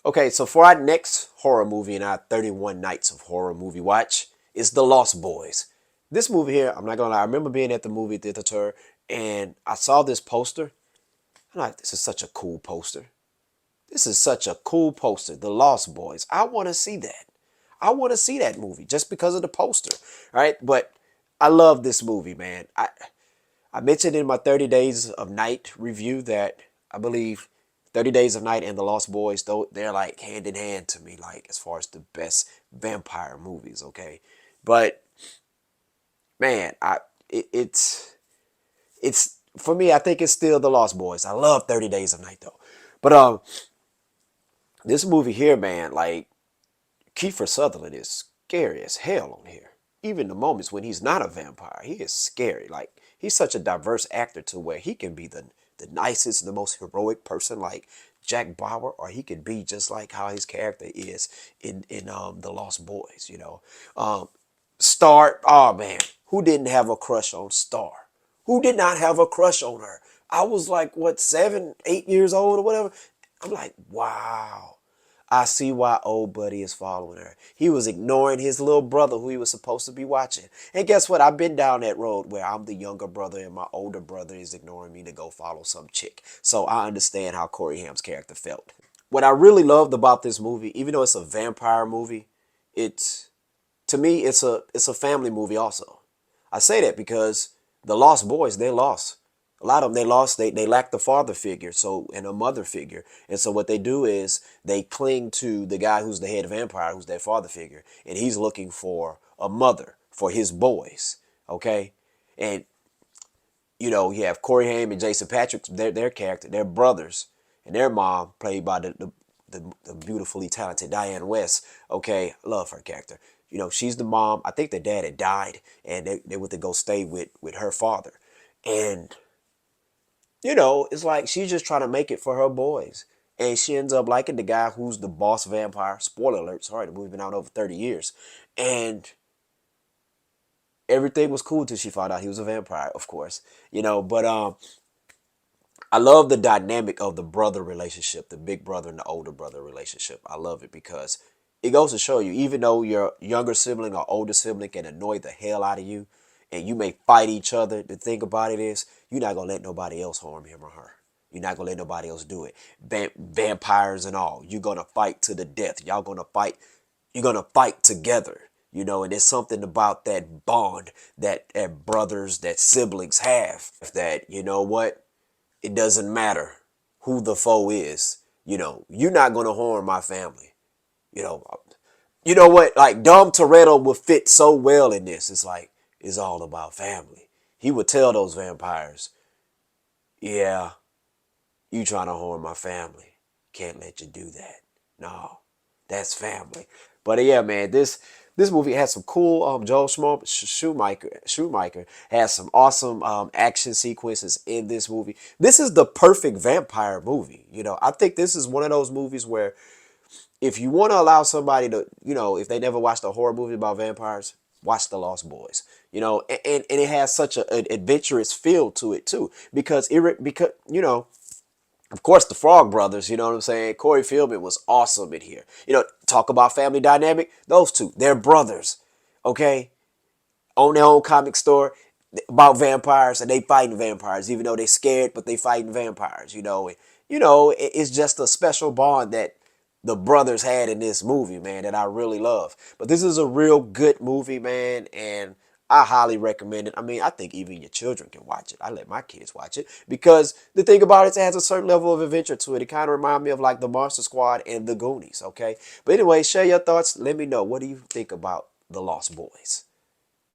Okay, so for our next horror movie in our 31 nights of horror movie watch is The Lost Boys. This movie here, I'm not gonna lie, I remember being at the movie theater and I saw this poster. I'm like, this is such a cool poster. This is such a cool poster. The Lost Boys. I want to see that. I want to see that movie just because of the poster. All right, but I love this movie, man. I mentioned in my 30 Days of Night review that I believe 30 Days of Night and The Lost Boys, though they're like hand in hand to me, like as far as the best vampire movies, okay? But man, it's for me, I think it's still The Lost Boys. I love 30 Days of Night though. But this movie here, man, like Kiefer Sutherland is scary as hell on here. Even the moments when he's not a vampire, he is scary. Like he's such a diverse actor to where he can be the nicest, the most heroic person like Jack Bauer, or he could be just like how his character is in The Lost Boys. Star. Oh man, who didn't have a crush on Star? Who did not have a crush on her? I was like, what, 7, 8 years old or whatever. I'm like, wow. I see why old buddy is following her. He was ignoring his little brother who he was supposed to be watching. And guess what? I've been down that road where I'm the younger brother and my older brother is ignoring me to go follow some chick. So I understand how Corey Haim's character felt. What I really loved about this movie, even though it's a vampire movie, it's to me it's a family movie also. I say that because the Lost Boys, they lost. A lot of them they lost. They lack the father figure, so and a mother figure, and so what they do is they cling to the guy who's the head vampire, who's their father figure, and he's looking for a mother for his boys. Okay, and you have Corey Haim and Jason Patrick, their character, their brothers, and their mom played by the beautifully talented Diane West. Okay, love her character. She's the mom. I think the dad had died, and they went to go stay with her father, and it's like she's just trying to make it for her boys. And she ends up liking the guy who's the boss vampire. Spoiler alert, sorry, the movie's been out over 30 years. And everything was cool till she found out he was a vampire, of course. But I love the dynamic of the brother relationship, the big brother and the older brother relationship. I love it because it goes to show you, even though your younger sibling or older sibling can annoy the hell out of you, and you may fight each other, the thing about it is, you're not gonna let nobody else harm him or her. You're not gonna let nobody else do it. Vampires and all, you're gonna fight to the death. Y'all gonna fight. You're gonna fight together. And there's something about that bond that brothers, that siblings have. That what it doesn't matter who the foe is. You're not gonna harm my family. You know, you know what? Like Dom Toretto would fit so well in this. It's like it's all about family. He would tell those vampires, "Yeah, you trying to harm my family? Can't let you do that. No, that's family." But yeah, man, this movie has some cool. Joel Schumacher has some awesome action sequences in this movie. This is the perfect vampire movie. I think this is one of those movies where if you want to allow somebody to, if they never watched a horror movie about vampires, watch The Lost Boys. And it has such an adventurous feel to it too, because of course the Frog Brothers. You know what I'm saying? Corey Feldman was awesome in here. Talk about family dynamic. Those two, they're brothers. Okay, own their own comic store about vampires, and they fighting vampires, even though they're scared, but they fighting vampires. It's just a special bond that the brothers had in this movie, man, that I really love. But this is a real good movie, man, and I highly recommend it. I mean, I think even your children can watch it. I let my kids watch it because the thing about it has a certain level of adventure to it. It kind of reminds me of like the Monster Squad and the Goonies, okay? But anyway, share your thoughts. Let me know. What do you think about The Lost Boys?